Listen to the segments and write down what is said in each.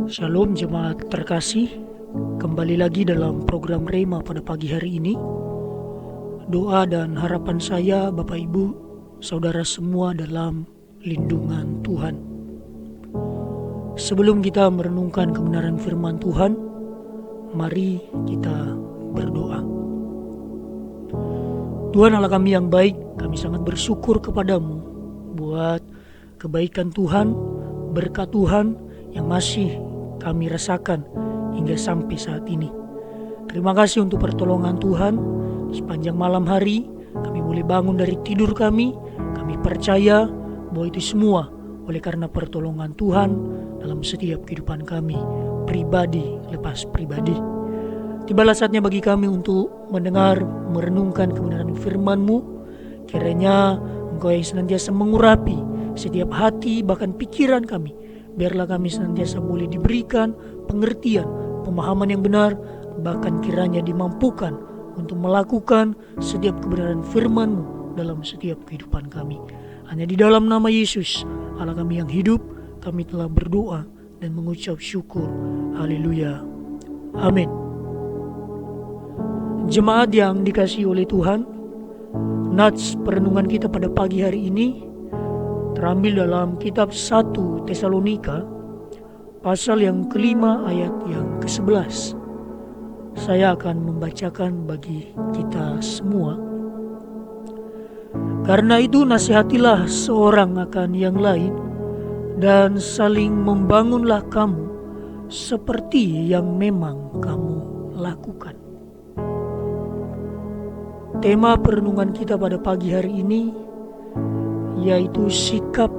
Shalom jemaat terkasih, kembali lagi dalam program Rema pada pagi hari ini. Doa dan harapan saya Bapak Ibu, Saudara semua dalam lindungan Tuhan. Sebelum kita merenungkan kebenaran firman Tuhan, mari kita berdoa. Tuhan Allah kami yang baik, kami sangat bersyukur kepadamu buat kebaikan Tuhan, berkat Tuhan yang masih kami rasakan hingga sampai saat ini. Terima kasih untuk pertolongan Tuhan. Sepanjang malam hari kami boleh bangun dari tidur kami percaya bahwa itu semua oleh karena pertolongan Tuhan dalam setiap kehidupan kami, pribadi lepas pribadi. Tibalah saatnya bagi kami untuk mendengar, merenungkan kebenaran firman-Mu. Kiranya Engkau yang senantiasa mengurapi setiap hati bahkan pikiran kami. Biarlah kami senantiasa boleh diberikan pengertian, pemahaman yang benar, bahkan kiranya dimampukan untuk melakukan setiap kebenaran firman-Mu dalam setiap kehidupan kami. Hanya di dalam nama Yesus, Allah kami yang hidup, kami telah berdoa dan mengucap syukur. Haleluya. Amin. Jemaat yang dikasihi oleh Tuhan, nats perenungan kita pada pagi hari ini terambil dalam kitab 1 Tesalonika pasal yang kelima ayat yang ke-11. Saya akan membacakan bagi kita semua. Karena itu nasihatilah seorang akan yang lain dan saling membangunlah kamu seperti yang memang kamu lakukan. Tema perenungan kita pada pagi hari ini yaitu sikap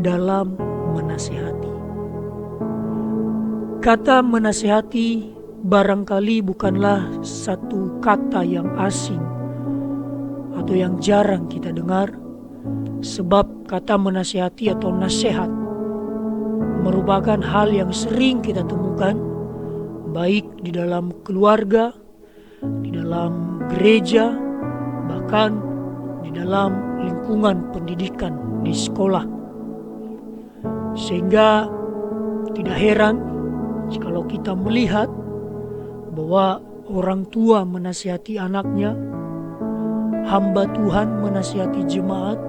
dalam menasihati. Kata menasihati barangkali bukanlah satu kata yang asing atau yang jarang kita dengar, sebab kata menasihati atau nasihat merupakan hal yang sering kita temukan baik di dalam keluarga, di dalam gereja, bahkan di dalam lingkungan pendidikan di sekolah. Sehingga tidak heran jikalau kita melihat bahwa orang tua menasihati anaknya, hamba Tuhan menasihati jemaat,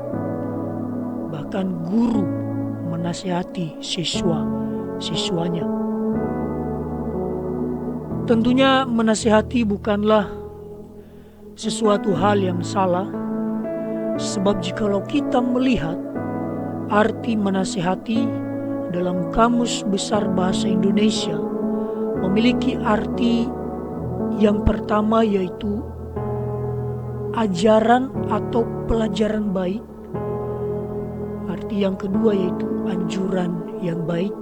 bahkan guru menasihati siswanya. Tentunya menasihati bukanlah sesuatu hal yang salah, sebab jikalau kita melihat arti menasihati dalam Kamus Besar Bahasa Indonesia memiliki arti yang pertama yaitu ajaran atau pelajaran baik. Arti yang kedua yaitu anjuran yang baik.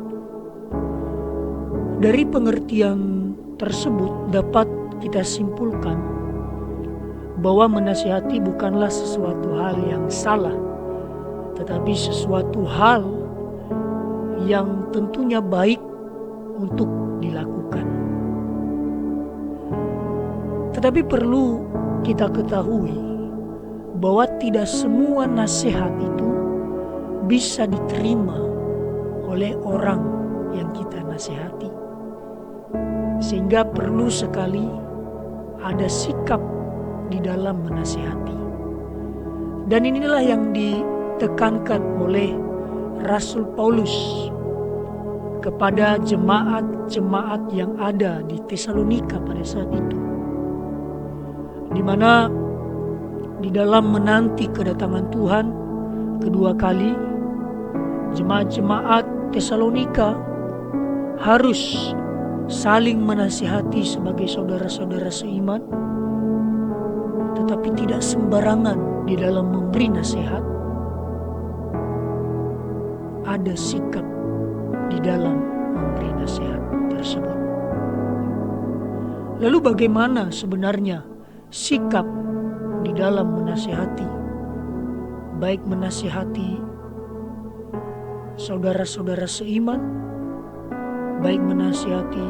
Dari pengertian tersebut dapat kita simpulkan bahwa menasihati bukanlah sesuatu hal yang salah, tetapi sesuatu hal yang tentunya baik untuk dilakukan. Tetapi perlu kita ketahui bahwa tidak semua nasihat itu bisa diterima oleh orang yang kita nasihati. Sehingga perlu sekali ada sikap di dalam menasihati. Dan inilah yang ditekankan oleh Rasul Paulus kepada jemaat-jemaat yang ada di Tesalonika pada saat itu, di mana di dalam menanti kedatangan Tuhan kedua kali, jemaat-jemaat Tesalonika harus saling menasihati sebagai saudara-saudara seiman, tetapi tidak sembarangan di dalam memberi nasihat. Ada sikap di dalam memberi nasihat tersebut. Lalu bagaimana sebenarnya sikap di dalam menasihati? Baik menasihati saudara-saudara seiman, baik menasihati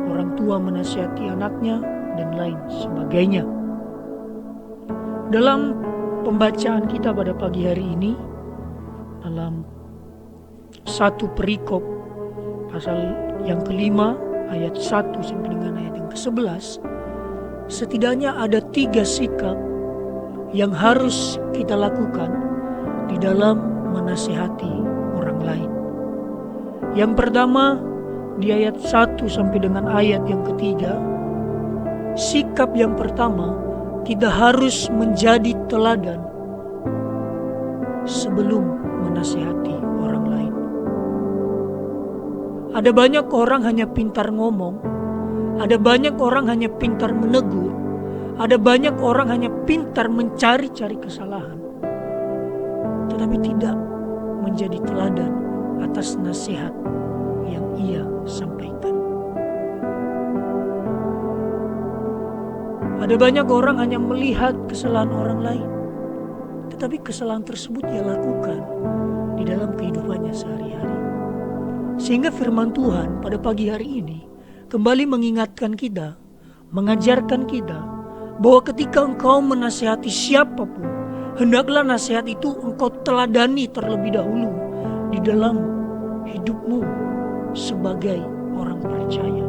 orang tua menasihati anaknya, dan lain sebagainya. Dalam pembacaan kita pada pagi hari ini, dalam satu perikop pasal yang kelima ayat 1 sampai dengan ayat yang ke-11, setidaknya ada 3 sikap yang harus kita lakukan di dalam menasihati orang lain. Yang pertama, di ayat 1 sampai dengan ayat yang ketiga, sikap yang pertama, kita harus menjadi teladan sebelum menasihati orang lain. Ada banyak orang hanya pintar ngomong, ada banyak orang hanya pintar menegur, ada banyak orang hanya pintar mencari-cari kesalahan, tetapi tidak menjadi teladan atas nasihat yang ia sampaikan. Ada banyak orang hanya melihat kesalahan orang lain, tetapi kesalahan tersebut ia lakukan di dalam kehidupannya sehari-hari. Sehingga firman Tuhan pada pagi hari ini kembali mengingatkan kita, mengajarkan kita bahwa ketika engkau menasihati siapapun, hendaklah nasihat itu engkau teladani terlebih dahulu di dalam hidupmu sebagai orang percaya.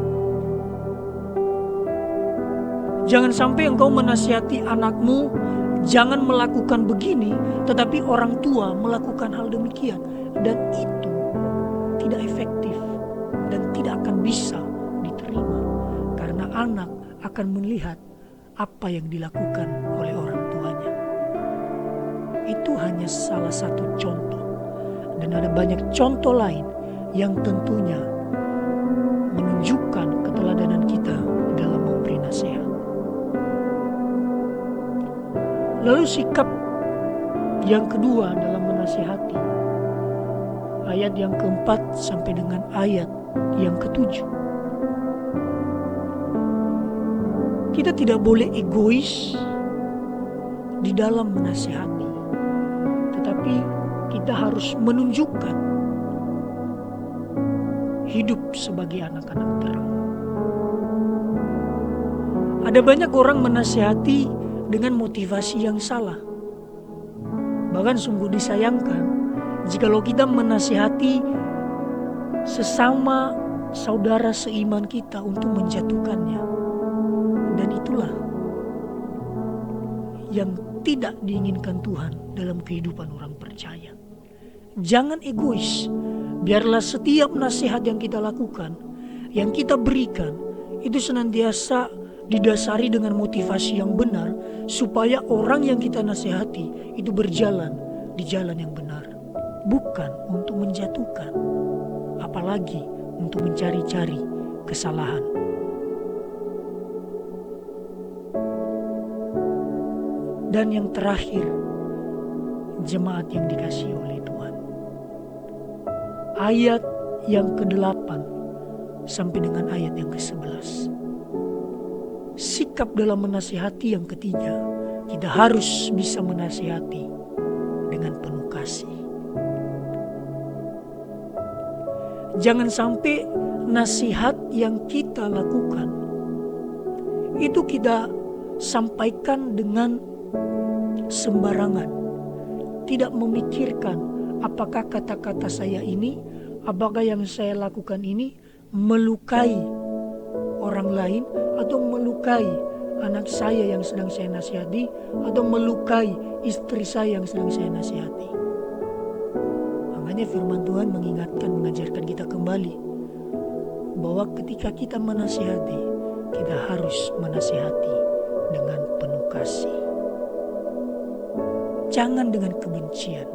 Jangan sampai engkau menasihati anakmu, jangan melakukan begini, tetapi orang tua melakukan hal demikian. Dan itu tidak efektif dan tidak akan bisa diterima. Karena anak akan melihat apa yang dilakukan oleh orang tuanya. Itu hanya salah satu contoh. Dan ada banyak contoh lain yang tentunya menunjukkan keteladanan kita dalam memberi nasihat. Lalu sikap yang kedua dalam menasihati, ayat yang keempat sampai dengan ayat yang ketujuh. Kita tidak boleh egois di dalam menasihati, tetapi kita harus menunjukkan hidup sebagai anak-anak terang. Ada banyak orang menasihati dengan motivasi yang salah. Bahkan sungguh disayangkan jikalau kita menasihati sesama saudara seiman kita untuk menjatuhkannya. Dan itulah yang tidak diinginkan Tuhan dalam kehidupan orang percaya. Jangan egois. Biarlah setiap nasihat yang kita lakukan, yang kita berikan, itu senantiasa didasari dengan motivasi yang benar, supaya orang yang kita nasihati itu berjalan di jalan yang benar, bukan untuk menjatuhkan, apalagi untuk mencari-cari kesalahan. Dan yang terakhir, jemaat yang dikasihi oleh Tuhan, ayat yang ke-8 sampai dengan ayat yang ke-11. Sikap dalam menasihati yang ketiga, kita harus bisa menasihati dengan penuh kasih. Jangan sampai nasihat yang kita lakukan itu kita sampaikan dengan sembarangan, tidak memikirkan apakah kata-kata saya ini, apakah yang saya lakukan ini melukai orang lain, atau melukai anak saya yang sedang saya nasihati, atau melukai istri saya yang sedang saya nasihati. Makanya firman Tuhan mengingatkan, mengajarkan kita kembali bahwa ketika kita menasihati, kita harus menasihati dengan penuh kasih. Jangan dengan kebencian,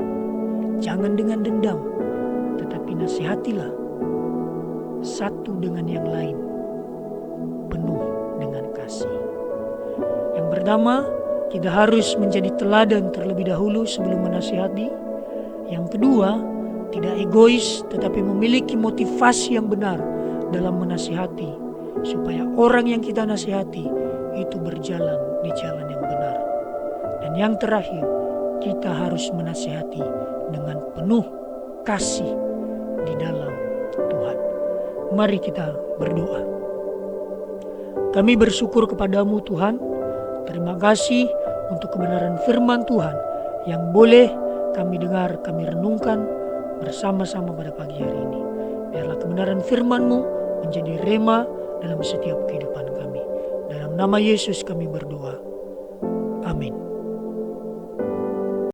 jangan dengan dendam, tetapi nasihatilah satu dengan yang lain penuh dengan kasih. Yang pertama, kita harus menjadi teladan terlebih dahulu sebelum menasihati. Yang kedua, tidak egois tetapi memiliki motivasi yang benar dalam menasihati, supaya orang yang kita nasihati itu berjalan di jalan yang benar. Dan yang terakhir, kita harus menasihati dengan penuh kasih di dalam Tuhan. Mari kita berdoa. Kami bersyukur kepadamu Tuhan. Terima kasih untuk kebenaran firman Tuhan yang boleh kami dengar, kami renungkan bersama-sama pada pagi hari ini. Biarlah kebenaran firman-Mu menjadi rema dalam setiap kehidupan kami. Dalam nama Yesus kami berdoa. Amin.